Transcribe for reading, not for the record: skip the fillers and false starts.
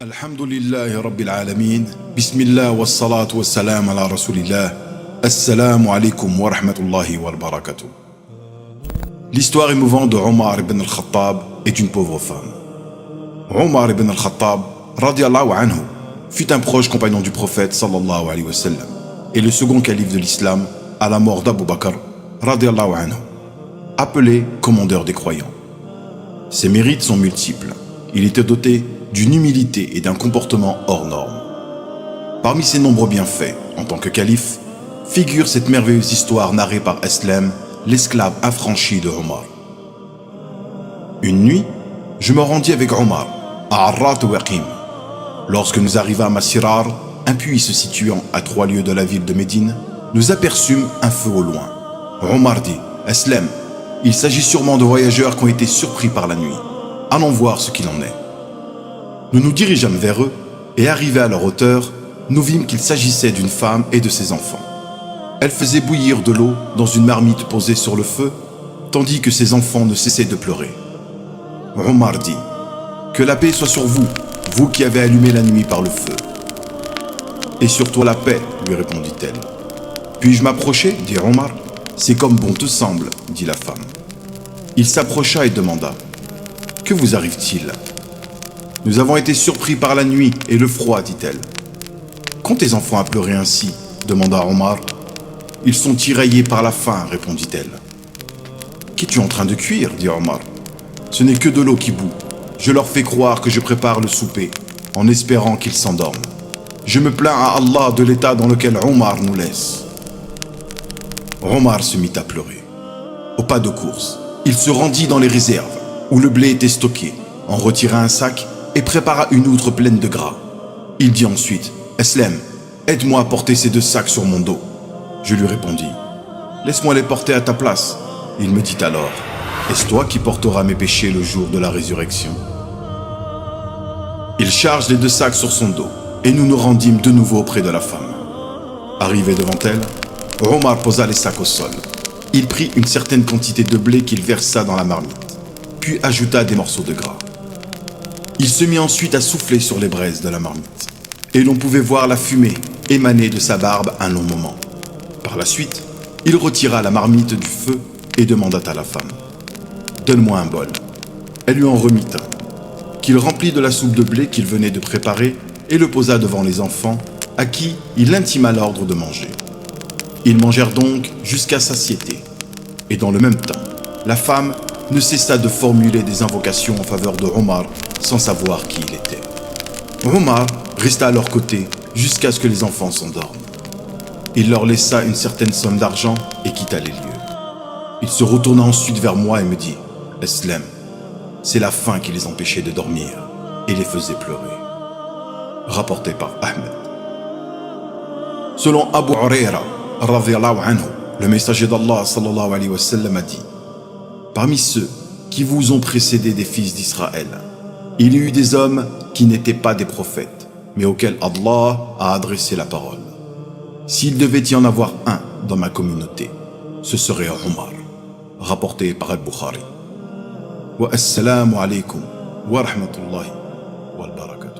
Alhamdulillahi Rabbil Alameen, Bismillah wa salatu wa salam ala Rasulillah, Assalamu alaikum wa rahmatullahi wa barakatuh. L'histoire émouvante de Omar ibn al-Khattab est une pauvre femme. Omar ibn al-Khattab, radiallahu anhu, fut un proche compagnon du prophète sallallahu alayhi wa sallam et le second calife de l'islam à la mort d'Abu Bakr, radiallahu anhu, appelé commandeur des croyants. Ses mérites sont multiples. Il était doté d'une humilité et d'un comportement hors norme. Parmi ses nombreux bienfaits, en tant que calife, figure cette merveilleuse histoire narrée par Aslem, l'esclave affranchi de Omar. Une nuit, je me rendis avec Omar à Arrat Waqim. Lorsque nous arrivâmes à Sirar, un puits se situant à 3 lieues de la ville de Médine, nous aperçûmes un feu au loin. Omar dit: Aslem, il s'agit sûrement de voyageurs qui ont été surpris par la nuit. Allons voir ce qu'il en est. Nous nous dirigeâmes vers eux et arrivés à leur hauteur, nous vîmes qu'il s'agissait d'une femme et de ses enfants. Elle faisait bouillir de l'eau dans une marmite posée sur le feu, tandis que ses enfants ne cessaient de pleurer. Omar dit: que la paix soit sur vous, vous qui avez allumé la nuit par le feu. Et sur toi la paix, lui répondit-elle. Puis-je m'approcher, dit Omar. C'est comme bon te semble, dit la femme. Il s'approcha et demanda: que vous arrive-t-il? Nous avons été surpris par la nuit et le froid, dit-elle. Quand tes enfants à pleurer ainsi? Demanda Omar. Ils sont tiraillés par la faim, répondit-elle. Qu'es-tu en train de cuire? Dit Omar. Ce n'est que de l'eau qui bout. Je leur fais croire que je prépare le souper, en espérant qu'ils s'endorment. Je me plains à Allah de l'état dans lequel Omar nous laisse. Omar se mit à pleurer. Au pas de course, il se rendit dans les réserves, où le blé était stocké, en retira un sac et prépara une outre pleine de gras. Il dit ensuite: Aslem, aide-moi à porter ces 2 sacs sur mon dos. Je lui répondis: laisse-moi les porter à ta place. Il me dit alors: est-ce toi qui porteras mes péchés le jour de la résurrection? Il charge les 2 sacs sur son dos et nous nous rendîmes de nouveau auprès de la femme. Arrivé devant elle, Omar posa les sacs au sol. Il prit une certaine quantité de blé qu'il versa dans la marmite, puis ajouta des morceaux de gras. Il se mit ensuite à souffler sur les braises de la marmite, et l'on pouvait voir la fumée émaner de sa barbe un long moment. Par la suite, il retira la marmite du feu et demanda à la femme: donne-moi un bol. Elle lui en remit un, qu'il remplit de la soupe de blé qu'il venait de préparer et le posa devant les enfants, à qui il intima l'ordre de manger. Ils mangèrent donc jusqu'à satiété, et dans le même temps, la femme ne cessa de formuler des invocations en faveur de Omar sans savoir qui il était. Omar resta à leur côté jusqu'à ce que les enfants s'endorment. Il leur laissa une certaine somme d'argent et quitta les lieux. Il se retourna ensuite vers moi et me dit: Aslem, c'est la faim qui les empêchait de dormir et les faisait pleurer. Rapporté par Ahmed. Selon Abu Huraira, radiyallahu anhu, le messager d'Allah sallallahu alayhi wa sallam a dit: parmi ceux qui vous ont précédé des fils d'Israël, il y eut des hommes qui n'étaient pas des prophètes, mais auxquels Allah a adressé la parole. S'il devait y en avoir un dans ma communauté, ce serait Omar. Rapporté par Al-Bukhari. Wa assalamu alaikum wa rahmatullahi wa barakatuh.